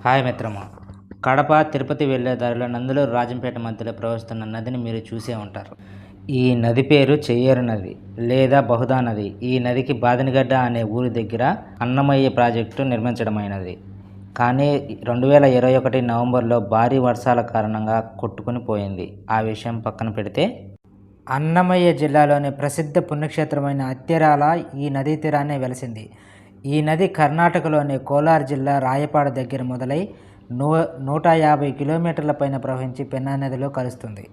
Hi మిత్రమా. కడప తిరుపతి వెళ్ళే దారిలో నందులూరు రాజంపేట మధ్యలో ప్రవహిస్తున్న నదిని మీరు చూసే ఉంటారు. ఈ నది పేరు చెయ్యేరు నది లేదా బహుదా నది. ఈ నదికి బాదినగడ్డ అనే ఊరి దగ్గర అన్నమయ్య ప్రాజెక్టు నిర్మించడమైనది. కానీ 2021 నవంబర్లో భారీ వర్షాల కారణంగా కొట్టుకుని పోయింది. ఆ విషయం పక్కన పెడితే, అన్నమయ్య జిల్లాలోని ప్రసిద్ధ పుణ్యక్షేత్రమైన అత్తిరాల ఈ నదీ తీరాన్ని వెలిసింది. ఈ నది కర్ణాటకలోని కోలార్ జిల్లా రాయపాడ దగ్గర మొదలై 150 కిలోమీటర్ల పైన ప్రవహించి పెన్నా నదిలో కలుస్తుంది.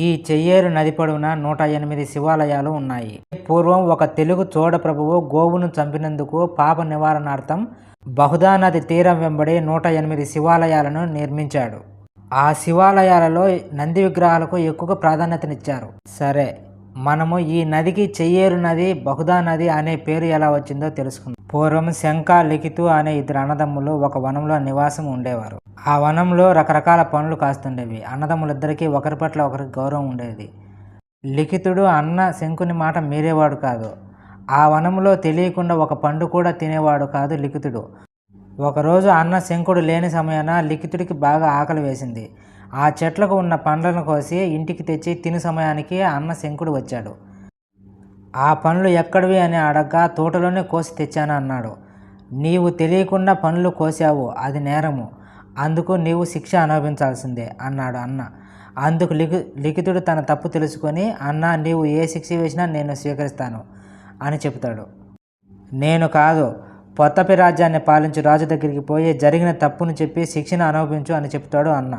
ఈ చెయ్యేరు నది పొడవున 108 శివాలయాలు ఉన్నాయి. పూర్వం ఒక తెలుగు చోడ ప్రభువు గోవును చంపినందుకు పాప నివారణార్థం బహుదా నది తీరం వెంబడి 108 శివాలయాలను నిర్మించాడు. ఆ శివాలయాలలో నంది విగ్రహాలకు ఎక్కువ ప్రాధాన్యతనిచ్చారు. సరే, మనము ఈ నదికి చెయ్యేరు నది, బహుదా నది అనే పేరు ఎలా వచ్చిందో తెలుసుకుందాం. పూర్వం శంఖ, లిఖితు అనే ఇద్దరు అన్నదమ్ములు ఒక వనంలో నివాసం ఉండేవారు. ఆ వనంలో రకరకాల పండ్లు కాస్తుండేవి. అన్నదమ్ములిద్దరికీ ఒకరి పట్ల ఒకరికి గౌరవం ఉండేది. లిఖితుడు అన్న శంకుని మాట మీరేవాడు కాదు. ఆ వనంలో తెలియకుండా ఒక పండు కూడా తినేవాడు కాదు లిఖితుడు. ఒకరోజు అన్న శంకుడు లేని సమయాన లిఖితుడికి బాగా ఆకలి వేసింది. ఆ చెట్లకు ఉన్న పండ్లను కోసి ఇంటికి తెచ్చి తిని సమయానికి అన్న శంకుడు వచ్చాడు. ఆ పండ్లు ఎక్కడివి అని అడగ్గా తోటలోనే కోసి తెచ్చాను అన్నాడు. నీవు తెలియకుండా పండ్లు కోసావు, అది నేరము, అందుకు నీవు శిక్ష అనుభవించాల్సిందే అన్నాడు అన్న. అందుకు లిఖితుడు తన తప్పు తెలుసుకొని, అన్న, నీవు ఏ శిక్ష వేసినా నేను స్వీకరిస్తాను అని చెబుతాడు. నేను కాదు, పొత్తపి రాజ్యాన్ని పాలించు రాజు దగ్గరికి పోయి జరిగిన తప్పును చెప్పి శిక్షను అనుభవించు అని చెప్తాడు అన్న.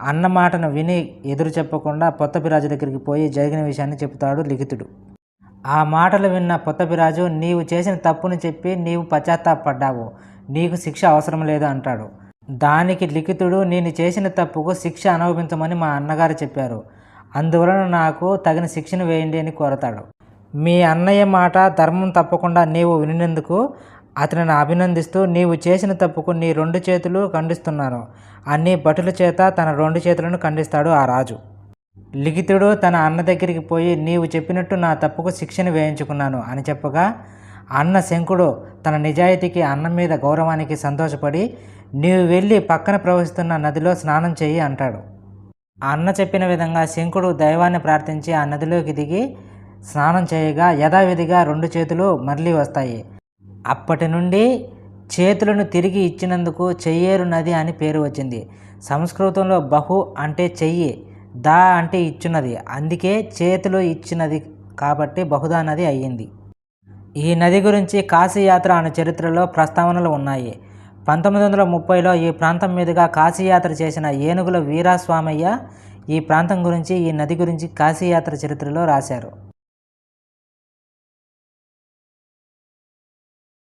అన్న మాటను విని ఎదురు చెప్పకుండా పొత్తపి రాజు దగ్గరికి పోయి జరిగిన విషయాన్ని చెబుతాడు లిఖితుడు. ఆ మాటలు విన్న పొత్తపిరాజు, నీవు చేసిన తప్పును చెప్పి నీవు పశ్చాత్తాపడ్డావు, నీకు శిక్ష అవసరం లేదు అంటాడు. దానికి లిఖితుడు, నేను చేసిన తప్పుకు శిక్ష అనుభవించమని మా అన్నగారు చెప్పారు, అందువలన నాకు తగిన శిక్షను వేయండి అని కోరతాడు. మీ అన్నయ్య మాట ధర్మం తప్పకుండా నీవు వినినందుకు అతనిని అభినందిస్తూ, నీవు చేసిన తప్పుకు నీ 2 చేతులు ఖండిస్తున్నాను అన్ని భటుల చేత తన 2 చేతులను ఖండిస్తాడు ఆ రాజు. లిఖితుడు తన అన్న దగ్గరికి పోయి, నీవు చెప్పినట్టు నా తప్పుకు శిక్షను వేయించుకున్నాను అని చెప్పగా, అన్న శంకుడు తన నిజాయితీకి, అన్న మీద గౌరవానికి సంతోషపడి, నీవు వెళ్ళి పక్కన ప్రవహిస్తున్న నదిలో స్నానం చేయి అంటాడు. అన్న చెప్పిన విధంగా శంకుడు దైవాన్ని ప్రార్థించి ఆ నదిలోకి దిగి స్నానం చేయగా యథావిధిగా 2 చేతులు మరలి వస్తాయి. అప్పటి నుండి చేతులను తిరిగి ఇచ్చినందుకు చెయ్యేరు నది అని పేరు వచ్చింది. సంస్కృతంలో బహు అంటే చెయ్యి, దా అంటే ఇచ్చినది, అందుకే చేతులు ఇచ్చినది కాబట్టి బహుదా నది అయ్యింది. ఈ నది గురించి కాశీయాత్ర అనే చరిత్రలో ప్రస్తావనలు ఉన్నాయి. 1930లో ఈ ప్రాంతం మీదుగా కాశీయాత్ర చేసిన ఏనుగుల వీరాస్వామయ్య ఈ ప్రాంతం గురించి, ఈ నది గురించి కాశీయాత్ర చరిత్రలో రాశారు.